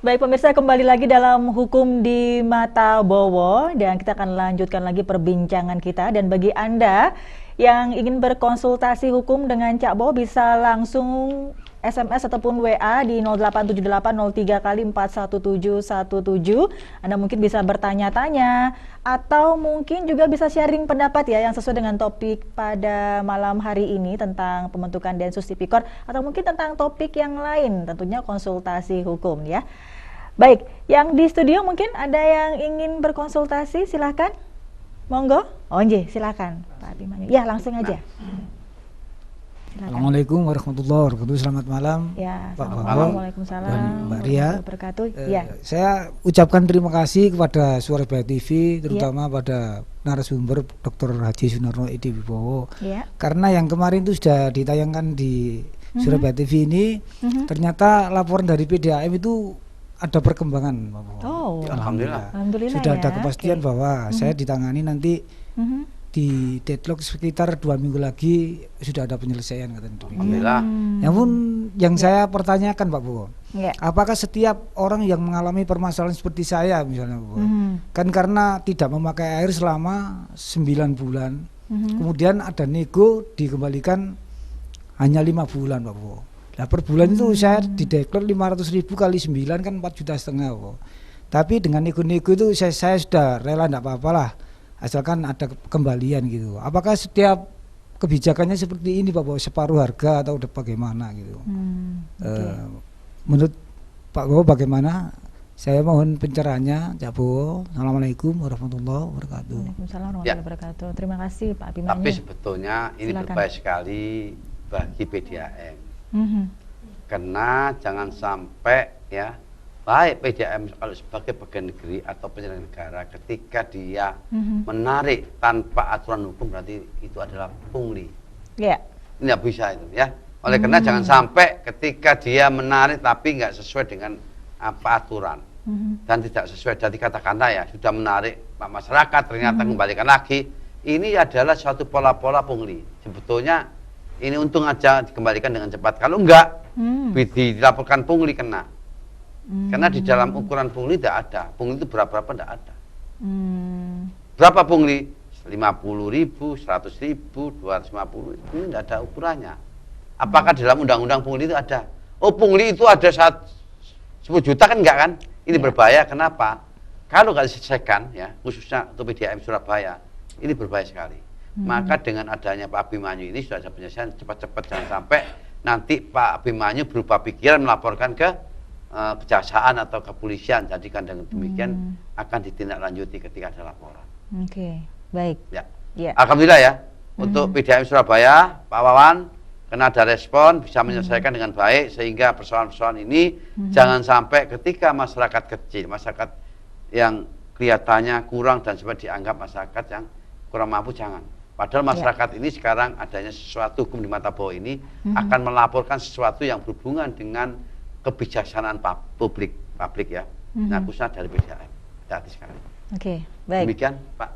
Baik pemirsa, kembali lagi dalam Hukum di Mata Bowo dan kita akan lanjutkan lagi perbincangan kita. Dan bagi Anda yang ingin berkonsultasi hukum dengan Cak Bowo bisa langsung SMS ataupun WA di 087803 kali 41717. Anda mungkin bisa bertanya-tanya atau mungkin juga bisa sharing pendapat ya yang sesuai dengan topik pada malam hari ini tentang pembentukan Densus Tipikor atau mungkin tentang topik yang lain, tentunya konsultasi hukum ya. Baik, yang di studio mungkin ada yang ingin berkonsultasi, silakan. Monggo. Oh, nggih, silakan Pak Abimanyu. Ya, langsung aja. Silakan. Assalamualaikum warahmatullahi wabarakatuh. Selamat malam. Ya, Pak Bowo Waalaikumsalam dan Mbak Ria. Ya. Saya ucapkan terima kasih kepada Suara Baik TV, terutama pada narasumber Dr. Haji Sunarno Edi Wibowo. Ya. Karena yang kemarin itu sudah ditayangkan di Suara Baik TV ini, ternyata laporan dari PDAM itu ada perkembangan, Pak Bowo. Oh, Alhamdulillah. Alhamdulillah Sudah ya. ada kepastian bahwa saya ditangani nanti di deadlock sekitar 2 minggu lagi sudah ada penyelesaian, katanya demikian. Alhamdulillah. Namun yang saya pertanyakan, Pak Bowo, Ya. apakah setiap orang yang mengalami permasalahan seperti saya misalnya, Pak Bowo, kan karena tidak memakai air selama 9 bulan, kemudian ada nego dikembalikan hanya 5 bulan, Pak Bowo. Nah, per bulan itu saya dideklar 500.000 kali 9 kan 4,5 juta. Tapi dengan nego-nego itu saya sudah rela, enggak apa-apalah, asalkan ada kembalian gitu. Apakah setiap kebijakannya seperti ini, Pak Bowo, separuh harga atau bagaimana gitu? Menurut Pak Bowo bagaimana? Saya mohon pencerahannya, Cak Bowo. Assalamualaikum warahmatullahi wabarakatuh. Waalaikumsalam warahmatullahi wabarakatuh. Terima kasih Pak Abimanyu. Tapi sebetulnya ini Silakan. berbahaya sekali bagi PDAM. Karena jangan sampai ya, baik PDAM kalau sebagai pegawai negeri atau penyelenggara negara, ketika dia menarik tanpa aturan hukum berarti itu adalah pungli. Ya. Ini nggak bisa itu ya. Oleh karena jangan sampai ketika dia menarik tapi nggak sesuai dengan apa aturan dan tidak sesuai, jadi katakanlah ya sudah menarik Pak masyarakat ternyata kembalikan lagi, ini adalah suatu pola-pola pungli. Sebetulnya ini untung aja dikembalikan dengan cepat. Kalau enggak, dilaporkan pungli kena. Karena di dalam ukuran pungli tidak ada. Pungli itu berapa tidak ada. Berapa pungli? 50.000, 100.000, 250. Ini tidak ada ukurannya. Apakah dalam undang-undang pungli itu ada? Oh, pungli itu ada 10 juta kan enggak kan? Ini berbahaya. Kenapa? Kalau nggak diselesaikan ya, khususnya untuk PDAM Surabaya, ini berbahaya sekali. Maka dengan adanya Pak Abimanyu ini sudah ada penyelesaian cepat-cepat, jangan sampai nanti Pak Abimanyu berubah pikiran melaporkan ke kejaksaan atau kepolisian. Jadi kan dengan demikian akan ditindaklanjuti ketika ada laporan. Oke, baik. Ya. Ya. Alhamdulillah ya, untuk PDAM Surabaya, Pak Wawan, karena ada respon bisa menyelesaikan dengan baik sehingga persoalan-persoalan ini jangan sampai ketika masyarakat kecil, masyarakat yang kelihatannya kurang dan seperti dianggap masyarakat yang kurang mampu, jangan. Padahal masyarakat ini sekarang adanya sesuatu hukum di mata Bowo ini akan melaporkan sesuatu yang berhubungan dengan kebijaksanaan publik ya. Nah, khususnya dari PDAM. Hati-hati sekali. Oke, baik. Demikian, Pak.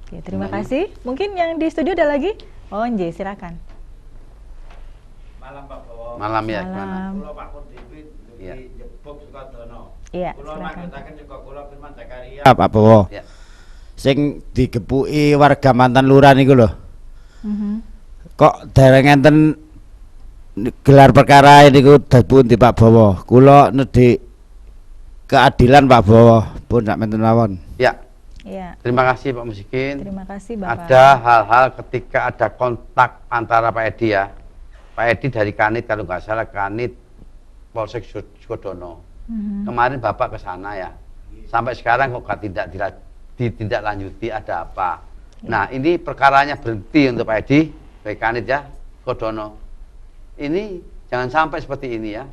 Oke, terima kasih. Mungkin yang di studio ada lagi? Oh, nggih, silakan. Malam Pak Bowo. Malam ya, Malam. gimana? Kula Pak Kudipit Iya. di Jebuk Sukodono. Iya, Kula silakan. lanjutaken juga kula Firman Zakaria. Pak Bowo. Ya. Sing digepuki warga mantan lurah niku lho. Kok dereng enten gelar perkara niku dipun di Pak Bowo. Kula nedhi keadilan Pak Bowo, pun sak menten mawon. Ya. Iya. Terima kasih Pak Musikin. Terima kasih Bapak. Ada hal-hal ketika ada kontak antara Pak Edi ya. Pak Edi dari Kanit kalau nggak salah, Kanit Polsek Sukodono. Kemarin Bapak ke sana ya. Sampai sekarang kok tidak ditindaklanjuti, ada apa? Nah, ini perkaranya berhenti untuk Pak Edi, baik Kanit ya, Sukodono. Ini jangan sampai seperti ini ya.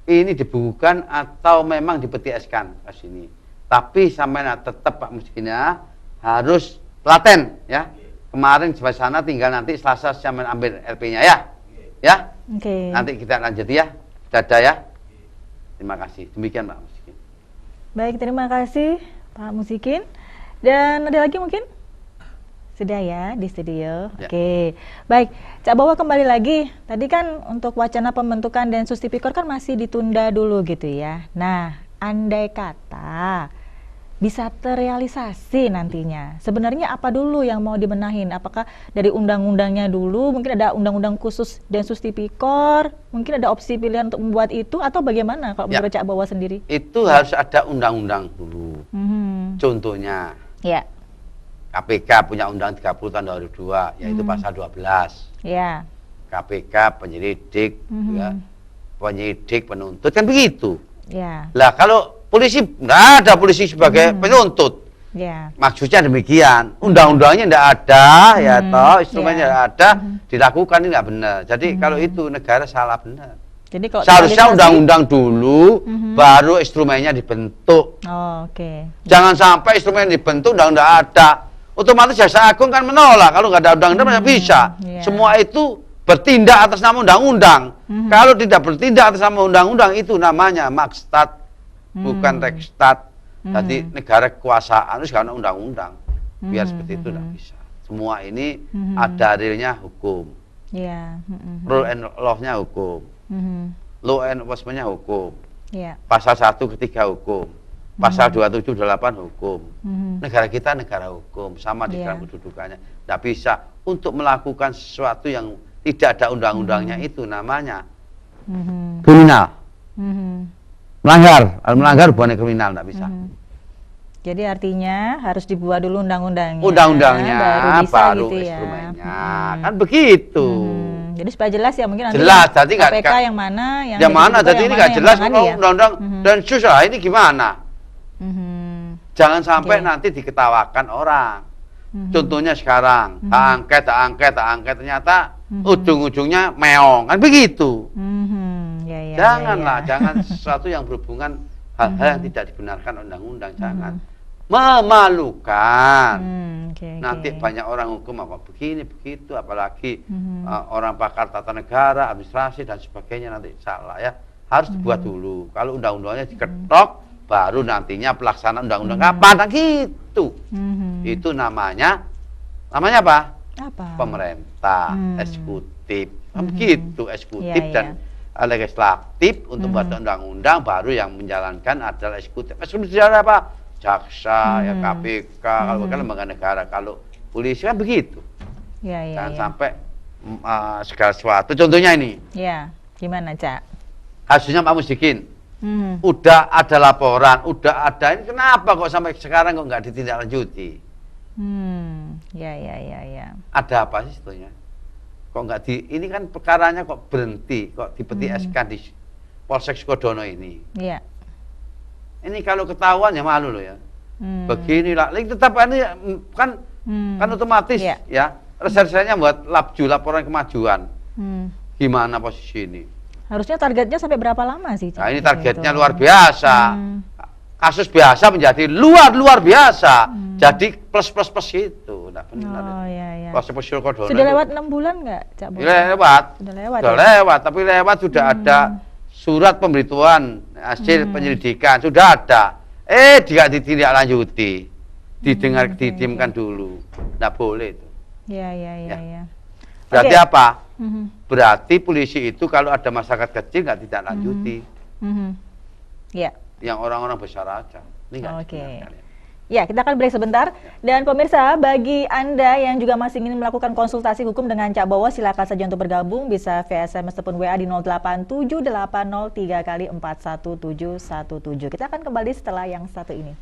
Ini dibukukan atau memang dipetieskan ke sini. Tapi sampai tetap Pak Musikinnya harus telaten ya. Kemarin sampai sana, tinggal nanti Selasa saya ambil LP-nya ya. Ya. Oke. Nanti kita lanjuti ya. Dadah ya. Terima kasih. Demikian Pak Musikin. Baik, terima kasih Pak Musikin. Dan ada lagi mungkin? Sudah ya di studio. Ya. Oke. Baik, Cak Bowo kembali lagi. Tadi kan untuk wacana pembentukan Densus Tipikor kan masih ditunda dulu gitu ya. Nah, andai kata bisa terrealisasi nantinya, sebenarnya apa dulu yang mau dibenahin? Apakah dari undang-undangnya dulu, mungkin ada undang-undang khusus Densus Tipikor, mungkin ada opsi pilihan untuk membuat itu, atau bagaimana kalau menurut Cak Bowo sendiri? Itu harus ada undang-undang dulu. Contohnya, Ya, KPK punya undang 30 tahun 2002, yaitu pasal 12. ya, KPK penyelidik, ya, penyidik, penuntut, kan begitu. ya, Lah kalau polisi, nggak ada polisi sebagai penuntut. ya. Maksudnya demikian, undang-undangnya tidak ada, ya toh, instrumennya tidak ada, dilakukan ini nggak benar. Jadi kalau itu negara salah benar. Jadi kalau Seharusnya terrealisasi- undang-undang dulu, baru instrumennya dibentuk. Oh, oke. Jangan sampai instrumen dibentuk udah nggak ada. Otomatis Jaksa Agung kan menolak kalau nggak ada undang-undang mana bisa. Iya. Semua itu bertindak atas nama undang-undang. Kalau tidak bertindak atas nama undang-undang itu namanya makstat, bukan rekstat. Jadi negara kekuasaan itu karena undang-undang. Biar seperti itu tidak bisa. Semua ini ada realnya hukum. Ya, Rule and law-nya hukum. Law and enforcement-nya hukum. ya, Pasal 1 ketiga hukum. Pasal 278 hukum. Negara kita negara hukum, sama di dalam kedudukannya. Tidak bisa untuk melakukan sesuatu yang tidak ada undang-undangnya itu namanya kriminal. Melanggar bukan kriminal, tidak bisa. Jadi artinya harus dibuat dulu undang-undangnya. Undang-undangnya baru bisa baru gitu ya. instrumennya. Kan begitu. Jadi supaya jelas ya, mungkin nanti Jelas, jadi nggak- KPK yang mana, yang Yang mana? Tipikor Jadi yang ini mana, nggak yang jelas menangani kalau ya? undang-undang dan susah ini gimana? Jangan sampai Oke. nanti diketawakan orang. Contohnya sekarang, tak angket, ternyata ujung-ujungnya meong, kan begitu. Ya, ya, Janganlah, ya, ya. jangan sesuatu yang berhubungan hal-hal yang tidak dibenarkan undang-undang, jangan. Memalukan. Oke, Nanti oke. banyak orang hukum apa begini, begitu, apalagi orang pakar tata negara, administrasi, dan sebagainya nanti salah ya. Harus dibuat dulu. Kalau undang-undangnya diketok, baru nantinya pelaksanaan undang-undang kapan, nah gitu. Itu namanya apa? Apa? Pemerintah, eksekutif. Begitu, eksekutif Iya, dan legislatif untuk membuat undang-undang, baru yang menjalankan adalah eksekutif. Eksekutif adalah apa? Jaksa, ya KPK, kalau bukan lembaga negara, kalau polisi kan begitu. Ya, ya, Jangan ya. sampai segala sesuatu. Contohnya ini, Ya, gimana, Cak? kasusnya Pak Musyidin. Udah ada laporan, udah ada, ini kenapa kok sampai sekarang kok nggak ditindaklanjuti? Ya, ya, ya, ya. Ada apa sih sebetulnya? Kok nggak ini kan perkaranya kok berhenti, kok dipeti SK di Polsek Sukodono ini. Ya. Ini kalau ketahuan ya malu loh ya. Beginilah, ini tetap ini kan otomatis Iya. ya. Resersenya buat laporan kemajuan. Gimana posisi ini? Harusnya targetnya sampai berapa lama sih, Cak? Nah ini Gitu. targetnya luar biasa. Kasus biasa menjadi luar biasa. Jadi plus itu, tidak benar. Oh, ya, ya. Polsek Sukodono Sudah itu- lewat 6 bulan nggak, Cak Bowo? Lewat. Sudah lewat. Sudah Ya? lewat, tapi lewat sudah ada surat pemberitahuan hasil penyelidikan, sudah ada. Tidak ditindaklanjuti. Didiamkan dulu. Tidak boleh itu. Ya, ya, ya, Ya. ya. Berarti Oke. apa? Berarti polisi itu kalau ada masyarakat kecil nggak ditindaklanjuti. Ya. Yang orang-orang besar aja. Ini nggak Oke. dibenarkan ya. Ya, kita akan break sebentar. Dan pemirsa, bagi Anda yang juga masih ingin melakukan konsultasi hukum dengan Cak Bowo, silakan saja untuk bergabung. Bisa via SMS ataupun WA di 087803 kali 41717. Kita akan kembali setelah yang satu ini.